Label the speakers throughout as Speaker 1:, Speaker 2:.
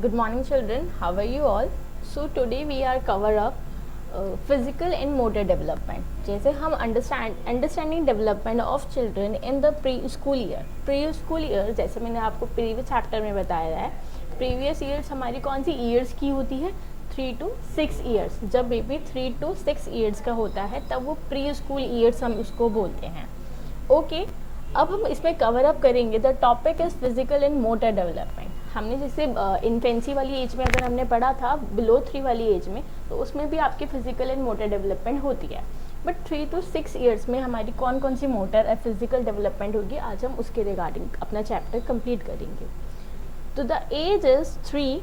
Speaker 1: Good morning children, how are you all? So today we are cover up physical and motor development. जैसे हम understanding development of children in the pre school year जैसे मैंने आपको previous chapter में बताया है, previous years हमारी कौन सी ईयर्स की होती है? 3 to 6 ईयर्स। जब बेबी 3 to 6 ईयर्स का होता है तब वो प्री स्कूल ईयर्स हम उसको बोलते हैं। ओके, अब हम इसमें कवर अप करेंगे the topic is physical and motor development. हमने जैसे इन्फेंसी वाली एज में अगर हमने पढ़ा था बिलो 3 वाली एज में, तो उसमें भी आपकी फिजिकल एंड मोटर डेवलपमेंट होती है। बट 3 to 6 ईयर्स में हमारी कौन कौन सी मोटर और फिजिकल डेवलपमेंट होगी, आज हम उसके रिगार्डिंग अपना चैप्टर कंप्लीट करेंगे। तो the age is 3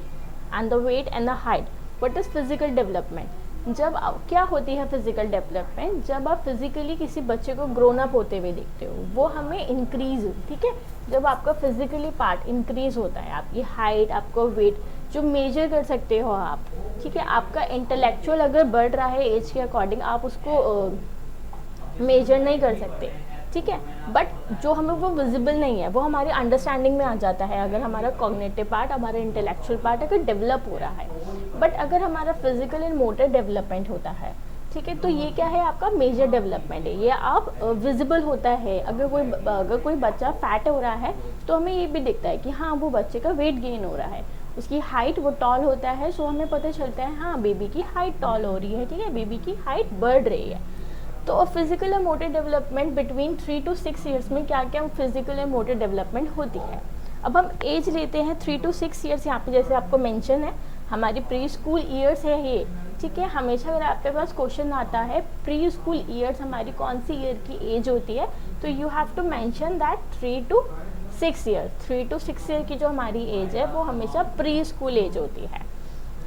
Speaker 1: and the weight and the height. What is physical development? जब क्या होती है फिजिकल डेवलपमेंट? जब आप फिजिकली किसी बच्चे को ग्रोन अप होते हुए देखते हो, वो हमें इंक्रीज, ठीक है, जब आपका फिजिकली पार्ट इंक्रीज होता है, आपकी हाइट, आपका वेट जो मेजर कर सकते हो आप, ठीक है, आपका इंटेलेक्चुअल अगर बढ़ रहा है एज के अकॉर्डिंग, आप उसको मेजर नहीं कर सकते, ठीक है, बट जो हमें वो विजिबल नहीं है वो हमारी अंडरस्टैंडिंग में आ जाता है अगर हमारा कॉग्निटिव पार्ट, हमारा इंटेलेक्चुअल पार्ट अगर डेवलप हो रहा है। बट अगर हमारा फिजिकल एंड मोटर डेवलपमेंट होता है, ठीक है, तो ये क्या है? आपका मेजर डेवलपमेंट है, ये आप विजिबल होता है। अगर कोई बच्चा फैट हो रहा है तो हमें ये भी दिखता है कि हाँ वो बच्चे का वेट गेन हो रहा है, उसकी हाइट वो टॉल होता है, सो हमें पता चलता है हाँ बेबी की हाइट टॉल हो रही है, ठीक है, बेबी की हाइट बढ़ रही है। तो फिजिकल और motor development between 3 to 6 years में क्या क्या फिजिकल और मोटर डेवलपमेंट होती है। अब हम एज लेते हैं 3 to 6 ईयर्स, यहाँ पे जैसे आपको मेंशन है हमारी प्री स्कूल ईयर्स है ये, ठीक है। हमेशा अगर आपके पास क्वेश्चन आता है प्री स्कूल ईयर्स हमारी कौन सी ईयर की एज होती है, तो you have to mention that 3 to 6 year. 3 to 6 year की जो हमारी एज है वो हमेशा प्री स्कूल एज होती है।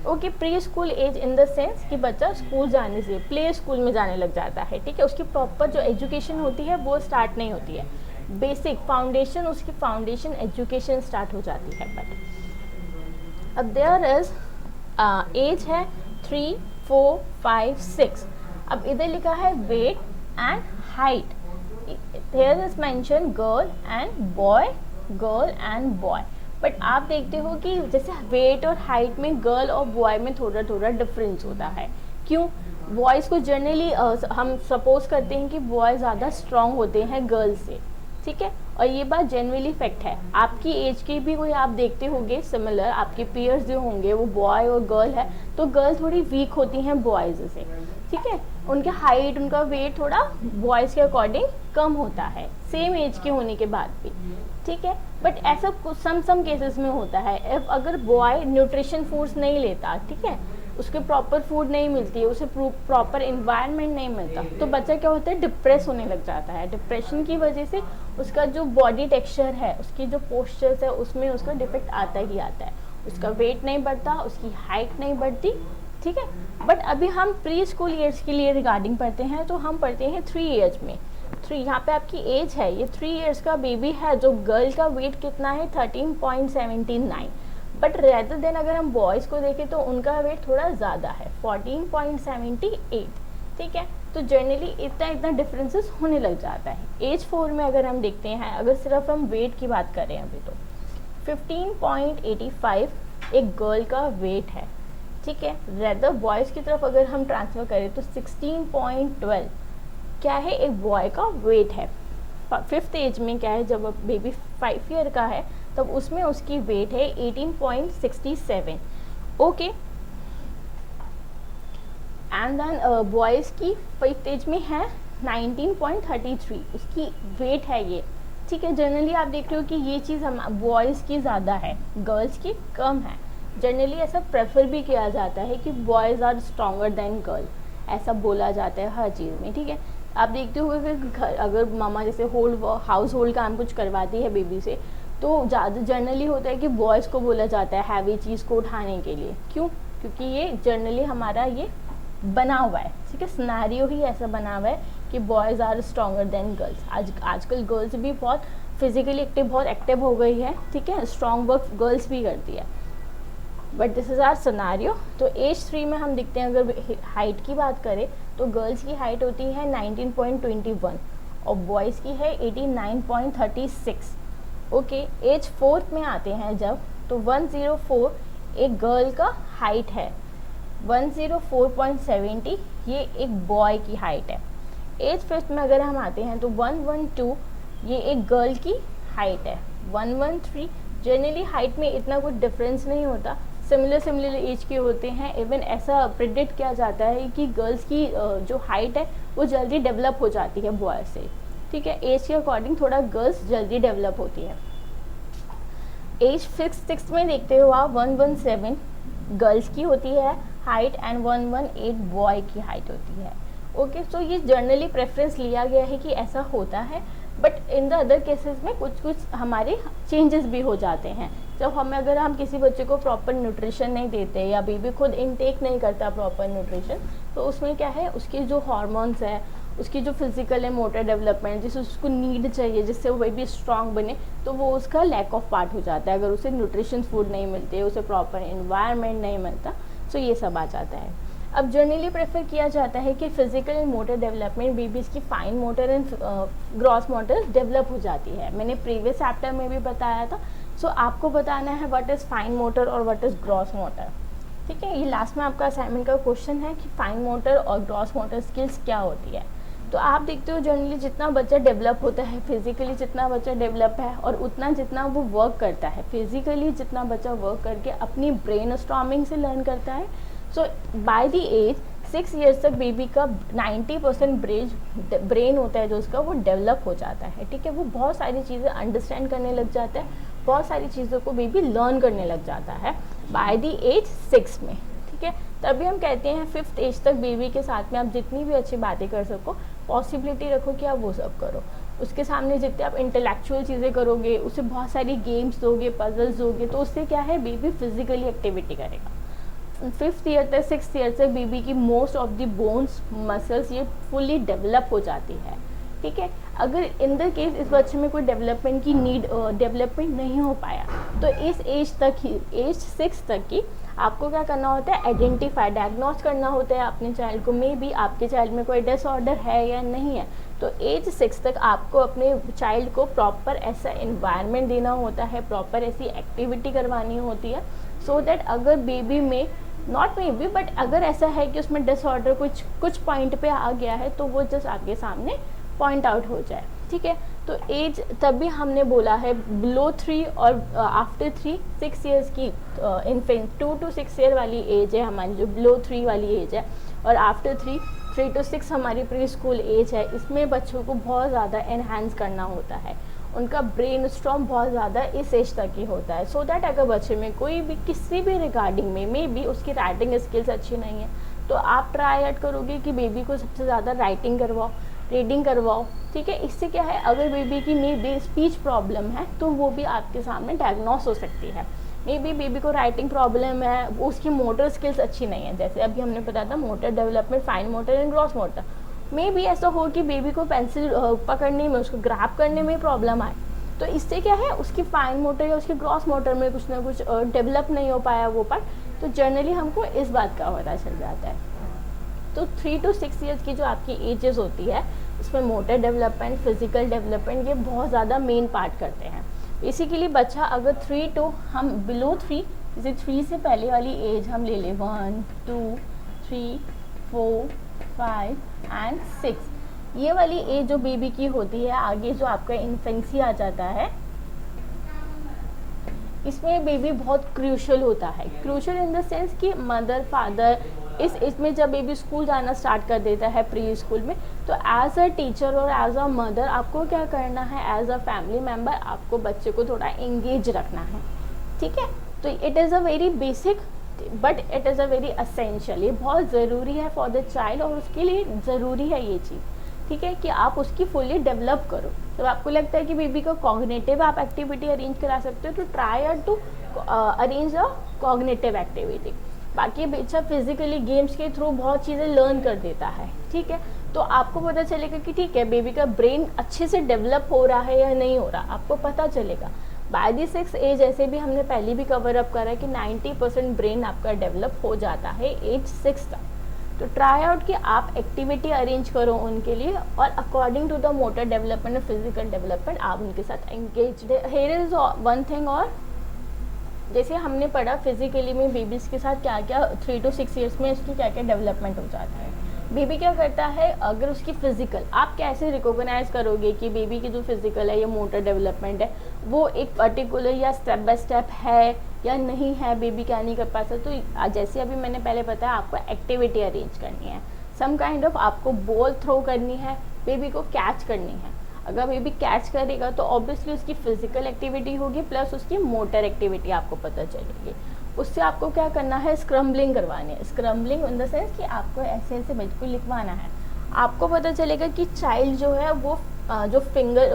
Speaker 1: Okay, preschool age in the sense कि बच्चा स्कूल जाने से प्ले स्कूल में जाने लग जाता है, ठीक है, उसकी प्रॉपर जो एजुकेशन होती है वो स्टार्ट नहीं होती है, बेसिक फाउंडेशन, उसकी फाउंडेशन एजुकेशन स्टार्ट हो जाती है। बट अब देयर इज एज है 3, 4, 5, 6। अब इधर लिखा है weight and height, there is mention girl and boy, girl and boy. But आप देखते हो कि जैसे वेट और हाइट में गर्ल और बॉय में थोड़ा थोड़ा डिफरेंस होता है। क्यों? बॉयज़ को जनरली हम सपोज करते हैं कि बॉय ज़्यादा स्ट्रांग होते हैं गर्ल्स से, ठीक है, और ये बात जनरली फैक्ट है। आपकी एज के भी कोई आप देखते होंगे सिमिलर, आपके पीयर्स जो होंगे वो बॉय और गर्ल है, तो गर्ल थोड़ी वीक होती हैं बॉयज़ से, ठीक है, उनके हाइट, उनका वेट थोड़ा बॉयज़ के अकॉर्डिंग कम होता है सेम एज के होने के बाद भी, ठीक है। बट ऐसा सम केसेस में होता है, अगर बॉय न्यूट्रिशन फूड्स नहीं लेता, ठीक है, उसके प्रॉपर फूड नहीं मिलती है, उसे प्रॉपर इन्वायरमेंट नहीं मिलता, तो बच्चा क्या होता है, डिप्रेस होने लग जाता है। डिप्रेशन की वजह से उसका जो बॉडी टेक्सचर है, उसकी जो पोस्चर्स है, उसमें उसका डिफेक्ट आता ही आता है, उसका वेट नहीं बढ़ता, उसकी हाइट नहीं बढ़ती, ठीक है। बट अभी हम प्री स्कूल ईयर्स के लिए रिगार्डिंग पढ़ते हैं, तो हम पढ़ते हैं 3 ईयर्स में। 3 यहाँ पे आपकी एज है, ये 3 ईयर्स का बेबी है, जो गर्ल का वेट कितना है 13.79, बट रेदर देन अगर हम बॉयज़ को देखें तो उनका वेट थोड़ा ज़्यादा है 14.78, ठीक है। तो जनरली इतना डिफरेंसेस होने लग जाता है। एज 4 में अगर हम देखते हैं, अगर सिर्फ हम वेट की बात करें अभी तो 15.85 एक गर्ल का वेट है, ठीक है। रेदर बॉयज़ की तरफ अगर हम ट्रांसफ़र करें तो 16.12 क्या है, एक बॉय का वेट है। 5th एज में क्या है, जब बेबी 5 ईयर का है तब उसमें उसकी वेट है 18.67, ओके। एंड देन बॉयज़ की 5th एज में है 19.33 उसकी वेट है ये, ठीक है। जनरली आप देख रहे हो कि ये चीज़ हम बॉयज़ की ज़्यादा है, गर्ल्स की कम है। जनरली ऐसा प्रेफर भी किया जाता है कि boys are stronger than girl, ऐसा बोला जाता है हर चीज़ में, ठीक है। आप देखते हो कि अगर मामा जैसे हाउस होल्ड काम कुछ करवाती है बेबी से, तो ज़्यादा जनरली होता है कि बॉयज़ को बोला जाता है हैवी चीज़ को उठाने के लिए। क्यों? क्योंकि ये जनरली हमारा ये बना हुआ है, ठीक है, सिनेरियो ही ऐसा बना हुआ है कि boys are stronger than girls. आजकल गर्ल्स भी बहुत फिजिकली एक्टिव, बहुत एक्टिव हो गई है, ठीक है, स्ट्रॉन्ग वर्क गर्ल्स भी करती है, but this is our scenario. तो एज 3 में हम देखते हैं, अगर हाइट की बात करें तो गर्ल्स की हाइट होती है 19.21 और बॉयज़ की है 89.36, ओके। एज 4 में आते हैं जब, तो 104 एक गर्ल का हाइट है 104.70, ये एक बॉय की हाइट है। एज फिफ्थ में अगर हम आते हैं तो 112 ये एक गर्ल की हाइट है। 113 जनरली हाइट में इतना कुछ डिफरेंस नहीं होता, सिमिलर एज के होते हैं। इवन ऐसा प्रिडिक्ट किया जाता है कि गर्ल्स की जो हाइट है वो जल्दी डेवलप हो जाती है बॉय से, ठीक है। एज के अकॉर्डिंग थोड़ा गर्ल्स जल्दी डेवलप होती है। एज सिक्स में देखते हो आप 117 गर्ल्स की होती है हाइट एंड 118 बॉय की हाइट होती है। ओके, सो ये जनरली प्रेफरेंस लिया गया है कि ऐसा होता है, but in the other cases में कुछ हमारे चेंजेस भी हो जाते हैं। जब अगर हम किसी बच्चे को प्रॉपर न्यूट्रिशन नहीं देते या बेबी खुद इनटेक नहीं करता प्रॉपर न्यूट्रिशन, तो उसमें क्या है, उसके जो हार्मोन्स है, उसकी जो फिजिकल एंड मोटर डेवलपमेंट जिसे उसको नीड चाहिए जिससे वो बेबी स्ट्रांग बने, तो वो उसका लैक ऑफ पार्ट हो जाता है। अगर उसे न्यूट्रिशन फूड नहीं मिलते, उसे प्रॉपर एनवायरनमेंट नहीं मिलता, तो ये सब आ जाता है। अब जनरली प्रेफर किया जाता है कि physical and motor development babies की fine motor and gross motor develop हो जाती है। मैंने प्रीवियस चैप्टर में भी बताया था। सो आपको बताना है व्हाट इज़ फाइन मोटर और व्हाट इज़ ग्रॉस मोटर, ठीक है। ये लास्ट में आपका असाइनमेंट का क्वेश्चन है कि फाइन मोटर और ग्रॉस मोटर स्किल्स क्या होती है। तो आप देखते हो जनरली जितना बच्चा डेवलप होता है फिजिकली, जितना बच्चा डेवलप है और उतना जितना वो वर्क करता है फिजिकली, जितना बच्चा वर्क करके अपनी ब्रेन स्टॉर्मिंग से लर्न करता है। सो बाय द एज 6 ईयर्स तक बेबी का 90% ब्रेन होता है जो उसका, वो डेवलप हो जाता है, ठीक है। वो बहुत सारी चीज़ें अंडरस्टैंड करने लग जाता है, बहुत सारी चीज़ों को बेबी लर्न करने लग जाता है बाय द एज 6 में, ठीक है। तभी हम कहते हैं 5th एज तक बेबी के साथ में आप जितनी भी अच्छी बातें कर सको, पॉसिबिलिटी रखो कि आप वो सब करो। उसके सामने जितने आप इंटेलेक्चुअल चीज़ें करोगे, उसे बहुत सारी गेम्स दोगे, पजल्स दोगे, तो उससे क्या है, बेबी फिजिकली एक्टिविटी करेगा। 5th ईयर तक 6th ईयर तक बेबी की most of the bones muscles ये फुली डेवलप हो जाती है, ठीक है। अगर इन द केस इस बच्चे में कोई डेवलपमेंट की डेवलपमेंट नहीं हो पाया, तो इस एज तक ही, एज 6 तक की आपको क्या करना होता है, आइडेंटिफाई डायग्नोस करना होता है अपने चाइल्ड को। मे बी आपके चाइल्ड में कोई डिसऑर्डर है या नहीं है, तो एज 6 तक आपको अपने चाइल्ड को प्रॉपर ऐसा इन्वायरमेंट देना होता है, प्रॉपर ऐसी एक्टिविटी करवानी होती है, सो दैट अगर बेबी में नॉट मे बी बट अगर ऐसा है कि उसमें डिसऑर्डर कुछ पॉइंट पे आ गया है, तो वो जस्ट आपके सामने पॉइंट आउट हो जाए, ठीक है। तो एज तभी हमने बोला है बिलो 3 और आफ्टर 3 6 ईयर्स की इन्फेंट 2 to 6 ईयर वाली एज है हमारी, जो बिलो 3 वाली एज है, और आफ्टर 3 to 6 हमारी प्री स्कूल एज है। इसमें बच्चों को बहुत ज़्यादा एनहांस करना होता है, उनका ब्रेन स्ट्रॉम बहुत ज़्यादा इस एज तक ही होता है, सो दैट अगर बच्चे में कोई भी किसी भी रिगार्डिंग में मे बी उसकी राइटिंग स्किल्स अच्छी नहीं है, तो आप ट्राई आउट करोगे कि बेबी को सबसे ज़्यादा राइटिंग करवाओ, रीडिंग करवाओ, ठीक है। इससे क्या है, अगर बेबी की मे बी स्पीच प्रॉब्लम है तो वो भी आपके सामने डायग्नोस हो सकती है। मे बी बेबी को राइटिंग प्रॉब्लम है, उसकी मोटर स्किल्स अच्छी नहीं है, जैसे अभी हमने बताया था motor development, fine motor and gross motor. May be ऐसा हो कि बेबी को पेंसिल पकड़ने में, उसको ग्रैब करने में प्रॉब्लम आए, तो इससे क्या है, उसकी फाइन मोटर या उसकी ग्रॉस मोटर में कुछ ना कुछ डेवलप नहीं हो पाया वो पार्ट, तो जनरली हमको इस बात का पता चल जाता है। तो 3 to 6 ईयर्स की जो आपकी एजेस होती है, इसमें मोटर डेवलपमेंट, फिजिकल डेवलपमेंट, ये बहुत ज़्यादा मेन पार्ट करते हैं। बेसिकली बच्चा अगर 3 to हम बिलो 3, जैसे 3 से पहले वाली एज हम ले लें 1 2 3 4 5 एंड 6, ये वाली एज जो बेबी की होती है, आगे जो आपका इन्फेंसी आ जाता है, इसमें बेबी बहुत क्रूशल होता है। क्रूशल इन द सेंस कि मदर फादर इस एज में जब बेबी स्कूल जाना स्टार्ट कर देता है प्री स्कूल में, तो एज अ टीचर और एज अ मदर आपको क्या करना है, एज अ फैमिली मेम्बर आपको बच्चे को थोड़ा एंगेज रखना है, ठीक है। तो it is a very basic but it is a very essential, ये बहुत ज़रूरी है फॉर द चाइल्ड, और उसके लिए ज़रूरी है ये चीज़, ठीक है, कि आप उसकी फुली डेवलप करो। तो आपको लगता है कि बेबी को कॉग्निटिव आप एक्टिविटी अरेंज करा सकते हो, तो try to arrange a cognitive activity. बाकी बच्चा फिजिकली गेम्स के थ्रू बहुत चीज़ें लर्न कर देता है, ठीक है। तो आपको पता चलेगा कि ठीक है बेबी का ब्रेन अच्छे से डेवलप हो रहा है या नहीं हो रहा, आपको पता चलेगा। बाय द 6 एज ऐसे भी हमने पहले भी कवर अप करा कि 90% ब्रेन आपका डेवलप हो जाता है एज 6 तक। तो ट्राई आउट कि आप एक्टिविटी अरेंज करो उनके लिए, और according to the motor development और फिजिकल डेवलपमेंट आप उनके साथ engage. Here is one thing और जैसे हमने पढ़ा फिजिकली में बेबीज़ के साथ क्या क्या 3 to 6 ईयर्स में इसकी क्या क्या डेवलपमेंट हो जाता है। बेबी क्या करता है, अगर उसकी फिजिकल, आप कैसे रिकॉग्नाइज करोगे कि बेबी की जो फिजिकल है या मोटर डेवलपमेंट है वो एक पर्टिकुलर या स्टेप बाय स्टेप है या नहीं है, बेबी क्या नहीं कर पाता। तो जैसे अभी मैंने पहले बताया, आपको एक्टिविटी अरेंज करनी है, सम काइंड ऑफ आपको बॉल थ्रो करनी है, बेबी को कैच करनी है। अगर बेबी कैच करेगा तो ऑब्वियसली उसकी फिजिकल एक्टिविटी होगी प्लस उसकी मोटर एक्टिविटी आपको पता चलेगी। उससे आपको क्या करना है, स्क्रम्बलिंग करवानी है। स्क्रम्बलिंग इन द सेंस कि आपको ऐसे ऐसे बिल्कुल लिखवाना है, आपको पता चलेगा कि चाइल्ड जो है वो जो फिंगर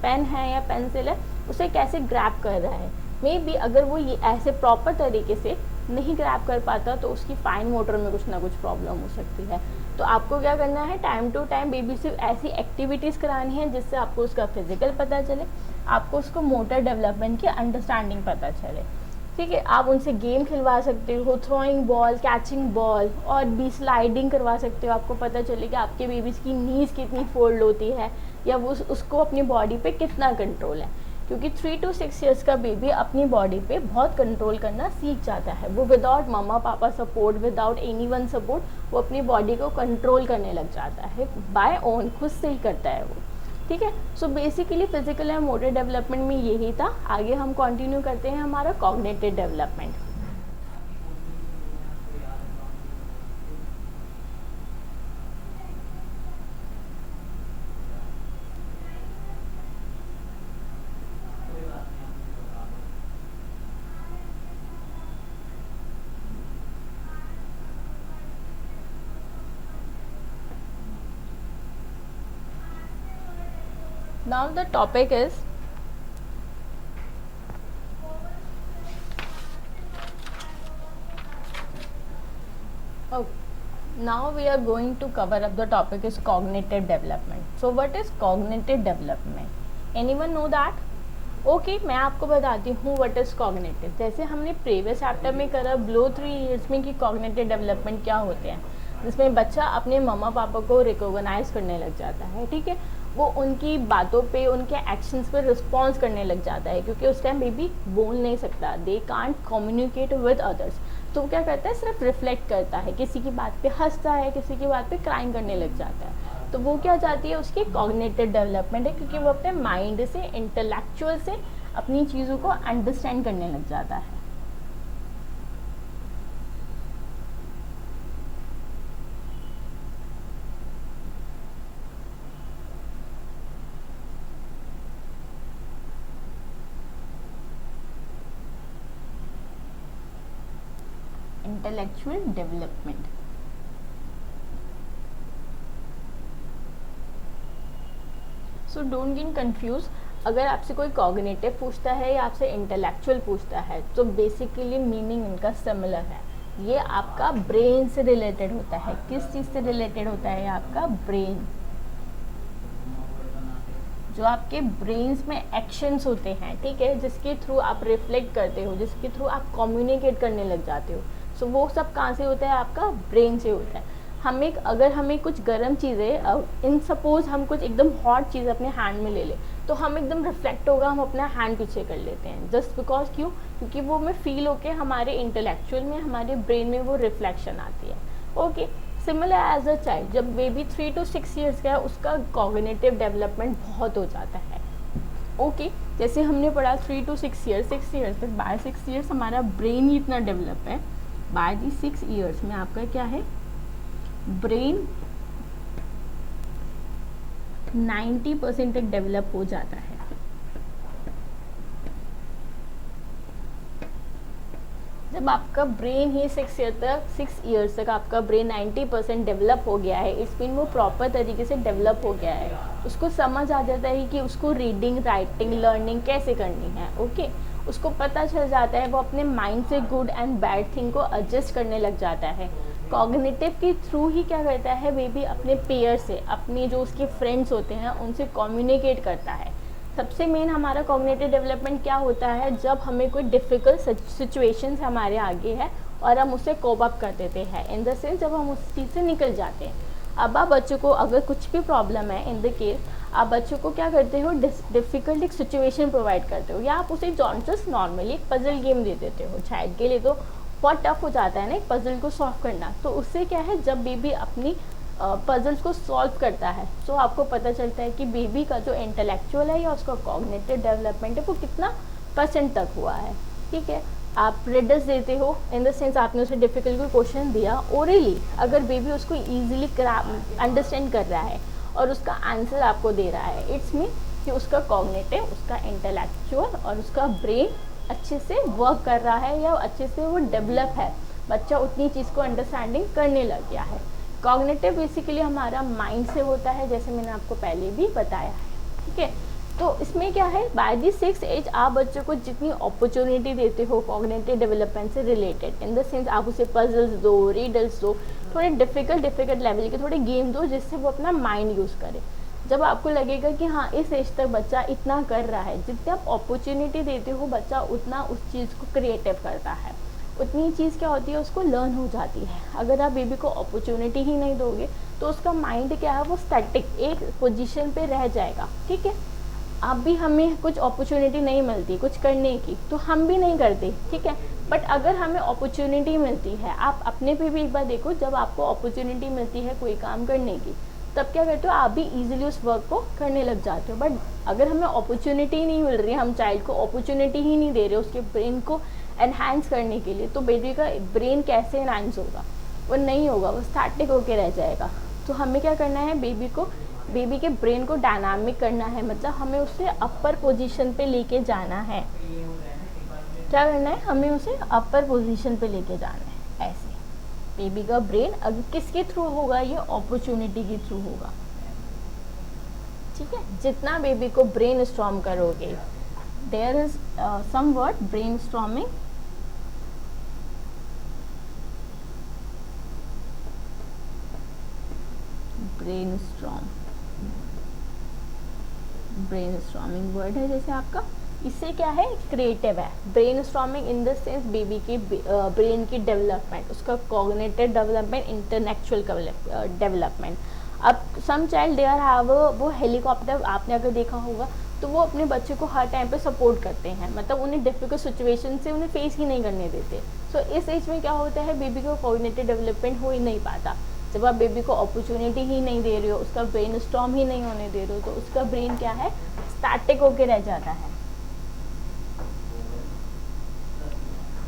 Speaker 1: पेन है या पेंसिल है उसे कैसे ग्रैब कर रहा है। मे बी अगर वो ये ऐसे प्रॉपर तरीके से नहीं ग्रैब कर पाता तो उसकी फाइन मोटर में कुछ ना कुछ प्रॉब्लम हो सकती है। तो आपको क्या करना है, टाइम टू टाइम बेबी से ऐसी एक्टिविटीज़ करानी है जिससे आपको उसका फिजिकल पता चले, आपको उसको मोटर डेवलपमेंट की अंडरस्टैंडिंग पता चले। ठीक है, आप उनसे गेम खिलवा सकते हो, थ्रोइंग बॉल, कैचिंग बॉल, और भी स्लाइडिंग करवा सकते हो। आपको पता चले कि आपके बेबीज़ की नीज़ कितनी फोल्ड होती है या वो उसको अपनी बॉडी पे कितना कंट्रोल है, क्योंकि 3 to 6 ईयर्स का बेबी अपनी बॉडी पे बहुत कंट्रोल करना सीख जाता है। वो विदाउट मम्मा पापा सपोर्ट, विदाउट एनीवन सपोर्ट, वो अपनी बॉडी को कंट्रोल करने लग जाता है, बाय ओन, खुद से ही करता है वो। ठीक है, so basically physical and motor development में यही था। आगे हम कंटिन्यू करते हैं हमारा cognitive development. Now the topic is now we are going to cover up the topic is cognitive development. So what is cognitive development? Anyone know that? Okay, मैं आपको बताती हूँ व्हाट इज़ कॉग्निटिव। जैसे हमने previous chapter में करा below 3 years में कि कॉग्निटिव डेवलपमेंट क्या होते हैं, जिसमें बच्चा अपने मम्मा पापा को रिकॉग्नाइज करने लग जाता है। ठीक है, वो उनकी बातों पे, उनके एक्शंस पे रिस्पॉन्स करने लग जाता है, क्योंकि उस टाइम बेबी बोल नहीं सकता, they can't communicate with others. तो वो क्या करता है, सिर्फ रिफ्लेक्ट करता है, किसी की बात पे हंसता है, किसी की बात पे क्राइम करने लग जाता है। तो वो क्या चाहती है, उसकी कॉग्निटिव डेवलपमेंट है, क्योंकि वो अपने माइंड से, इंटेलेक्चुअल से अपनी चीज़ों को अंडरस्टैंड करने लग जाता है। Intellectual development. So don't get confuse. अगर आपसे कोई कॉग्निटिव पूछता है या आपसे इंटेलेक्चुअल पूछता है तो बेसिकली मीनिंग इनका सिमिलर है। ये आपका ब्रेन से रिलेटेड होता है। किस चीज़ से रिलेटेड होता है? आपका ब्रेन। जो आपके ब्रेन्स में एक्शंस होते हैं, ठीक है, जिसके थ्रू आप रिफ्लेक्ट करते हो, जिसके थ्रू आप कम्युनिकेट करने लग जाते हो, सो वो सब कहाँ से होता है? आपका ब्रेन से होता है। अगर हमें कुछ गर्म चीज़ें, इन सपोज हम कुछ एकदम हॉट चीज़ अपने हैंड में ले लें तो हम एकदम रिफ्लेक्ट होगा, हम अपना हैंड पीछे कर लेते हैं, जस्ट बिकॉज क्यों? क्योंकि वो में फील होके हमारे इंटेलेक्चुअल में, हमारे ब्रेन में वो रिफ्लेक्शन आती है। Okay, similar as a child, जब बेबी 3 to 6 ईयर्स का है उसका कॉग्निटिव डेवलपमेंट बहुत हो जाता है। ओके, जैसे हमने पढ़ा 3 to 6 ईयर्स, 6 ईयर्स तक, बाय 6 ईयर्स हमारा ब्रेन ही इतना डेवलप है। बाय दी 6 ईयर्स में आपका क्या है? ब्रेन 90% तक डेवलप हो जाता है। जब आपका ब्रेन ही 6 ईयर्स तक आपका ब्रेन 90% डेवलप हो गया है, इस मीन वो प्रॉपर तरीके से डेवलप हो गया है, उसको समझ आ जाता है कि उसको रीडिंग, राइटिंग, लर्निंग कैसे करनी है। ओके, उसको पता चल जाता है, वो अपने माइंड से गुड एंड बैड थिंग को एडजस्ट करने लग जाता है। कॉग्निटिव के थ्रू ही क्या करता है, बेबी अपने पेयर से, अपने जो उसके फ्रेंड्स होते हैं उनसे कम्युनिकेट करता है। सबसे मेन हमारा कॉग्निटिव डेवलपमेंट क्या होता है? जब हमें कोई डिफ़िकल्ट सिचुएशंस हमारे आगे है और हम उससे कोप अप कर देते हैं, इन द सेंस जब हम उस चीज़ से निकल जाते हैं। अब आप बच्चों को अगर कुछ भी प्रॉब्लम है इन द केस, आप बच्चों को क्या करते हो, डिफ़िकल्ट एक सिचुएशन प्रोवाइड करते हो, या आप उसे जस्ट नॉर्मली एक पजल गेम दे देते हो। चाइल्ड के लिए तो बहुत टफ हो जाता है ना एक पजल को सॉल्व करना, तो उससे क्या है, जब बेबी अपनी पजल्स को सॉल्व करता है तो आपको पता चलता है कि बेबी का जो इंटेलेक्चुअल है या उसका कॉग्निटिव डेवलपमेंट है वो कितना % तक हुआ है। ठीक है, आप रिडल्स देते हो इन द सेंस आपने उसे डिफ़िकल्ट कोई क्वेश्चन दिया ओरली, अगर बेबी उसको ईजिली अंडरस्टैंड कर रहा है और उसका आंसर आपको दे रहा है, इट्स मीन कि उसका कॉग्निटिव, उसका इंटेलेक्चुअल और उसका ब्रेन अच्छे से वर्क कर रहा है या अच्छे से वो डेवलप है, बच्चा उतनी चीज़ को अंडरस्टैंडिंग करने लग गया है। कॉग्निटिव बेसिकली हमारा माइंड से होता है, जैसे मैंने आपको पहले भी बताया है। ठीक है, तो इसमें क्या है, बाय दी 6 एज आप बच्चों को जितनी अपॉर्चुनिटी देते हो कॉग्निटिव डेवलपमेंट से रिलेटेड, इन द सेंस आप उसे पजल्स दो, रीडल्स दो, थोड़े डिफ़िकल्ट लेवल के थोड़े गेम दो जिससे वो अपना माइंड यूज़ करे। जब आपको लगेगा कि हाँ इस एज तक बच्चा इतना कर रहा है, जितनी आप अपॉर्चुनिटी देते हो बच्चा उतना उस चीज़ को क्रिएटिव करता है, उतनी चीज़ क्या होती है उसको लर्न हो जाती है। अगर आप बेबी को अपॉर्चुनिटी ही नहीं दोगे तो उसका माइंड क्या है, वो स्टैटिक एक पोजीशन पे रह जाएगा। ठीक है, अब भी हमें कुछ अपॉर्चुनिटी नहीं मिलती कुछ करने की तो हम भी नहीं करते। ठीक है, बट अगर हमें अपॉर्चुनिटी मिलती है, आप अपने पे भी एक बार देखो, जब आपको अपॉर्चुनिटी मिलती है कोई काम करने की तब क्या करते हो, आप भी इजीली उस वर्क को करने लग जाते हो। बट अगर हमें अपॉर्चुनिटी नहीं मिल रही है, हम चाइल्ड को अपॉर्चुनिटी ही नहीं दे रहे उसके ब्रेन को एनहांस करने के लिए, तो बेबी का ब्रेन कैसे एनहांस होगा, वो नहीं होगा, वो स्टैटिक होके रह जाएगा। तो हमें क्या करना है, बेबी के ब्रेन को डायनामिक करना है, मतलब हमें उसे अपर पोजीशन पे लेके जाना है। क्या करना है, हमें उसे अपर पोजीशन पे लेके जाना है। ऐसे बेबी का ब्रेन अगर किसके थ्रू होगा, ये अपॉर्चुनिटी के थ्रू होगा। ठीक है, जितना बेबी को ब्रेन स्टॉर्म करोगे, there is some word brainstorming, brainstorming word है जैसे आपका, इससे क्या है, क्रिएटिव है। Brainstorming in the sense baby के ब्रेन की डेवलपमेंट, उसका कॉग्निटिव डेवलपमेंट, इंटेलेक्चुअल डेवलपमेंट। अब some child they are have वो हेलीकॉप्टर, आपने अगर देखा होगा तो वो अपने बच्चे को हर टाइम पे सपोर्ट करते हैं, मतलब उन्हें डिफिकल्ट सिचुएशन से उन्हें फेस ही नहीं करने देते। सो इस एज में क्या होता है, बेबी को कॉग्निटिव डेवलपमेंट हो ही नहीं पाता। जब आप बेबी को अपॉर्चुनिटी ही नहीं दे रहे हो, उसका ब्रेन स्टॉर्म ही नहीं होने दे रहे हो, तो उसका ब्रेन क्या है, स्टैटिक होके रह जाता है।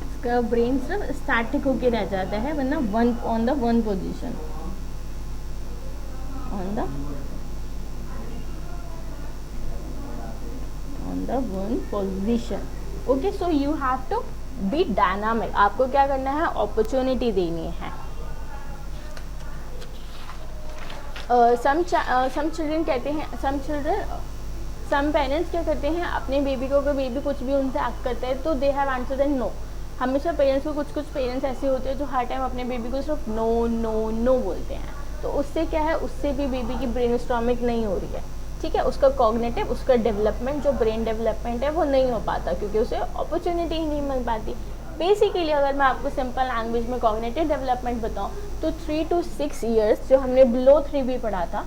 Speaker 1: उसका ब्रेन सिर्फ स्टैटिक होके रह जाता है, वरना on the one position, on the one position. Okay, so you have to be dynamic, आपको क्या करना है, अपॉर्चुनिटी देनी है। सम चिल्ड्रन कहते हैं, सम पेरेंट्स क्या करते हैं, अपने बेबी को, अगर बेबी कुछ भी उनसे एक्ट करता है तो they have answer then no. हमेशा पेरेंट्स को, कुछ पेरेंट्स ऐसे होते हैं जो हर टाइम अपने बेबी को सिर्फ नो नो नो बोलते हैं, तो उससे क्या है, उससे भी बेबी की ब्रेनस्टॉर्मिंग नहीं हो रही है। ठीक है, उसका कॉग्निटिव, उसका डेवलपमेंट, जो ब्रेन डेवलपमेंट है वो नहीं हो पाता, क्योंकि उसे अपॉर्चुनिटी ही नहीं मिल पाती। बेसिकली अगर मैं आपको सिंपल लैंग्वेज में कॉग्निटिव डेवलपमेंट बताऊं तो 3 to 6 ईयर्स, जो हमने बिलो 3 भी पढ़ा था,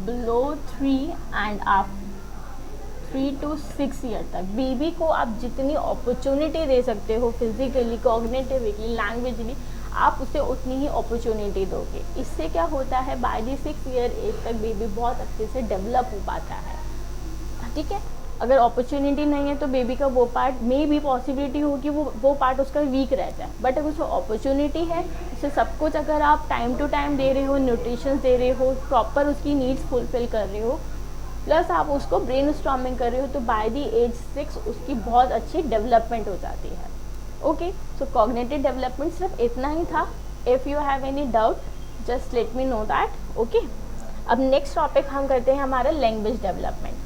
Speaker 1: बिलो 3 एंड आप 3 to 6 ईयर तक बेबी को आप जितनी अपॉर्चुनिटी दे सकते हो, फिजिकली, कॉग्निटिवली, लैंग्वेजली, आप उसे उतनी ही अपॉर्चुनिटी दोगे। इससे क्या होता है, बाय दी 6 ईयर एज तक बेबी बहुत अच्छे से डेवलप हो पाता है। ठीक है, अगर अपॉर्चुनिटी नहीं है तो बेबी का वो पार्ट में भी पॉसिबिलिटी होगी वो पार्ट उसका वीक रह जाए, बट अगर उसको अपॉर्चुनिटी है, उसे सब कुछ अगर आप टाइम टू टाइम दे रहे हो, न्यूट्रिशन दे रहे हो, प्रॉपर उसकी नीड्स फुलफिल कर रहे हो, प्लस आप उसको ब्रेनस्टॉर्मिंग कर रहे हो, तो बाय दी एज 6 उसकी बहुत अच्छी डेवलपमेंट हो जाती है। ओके, सो कॉग्निटिव डेवलपमेंट सिर्फ इतना ही था। If you have any doubt just let me know that. Okay, अब नेक्स्ट टॉपिक हम करते हैं हमारा लैंग्वेज डेवलपमेंट।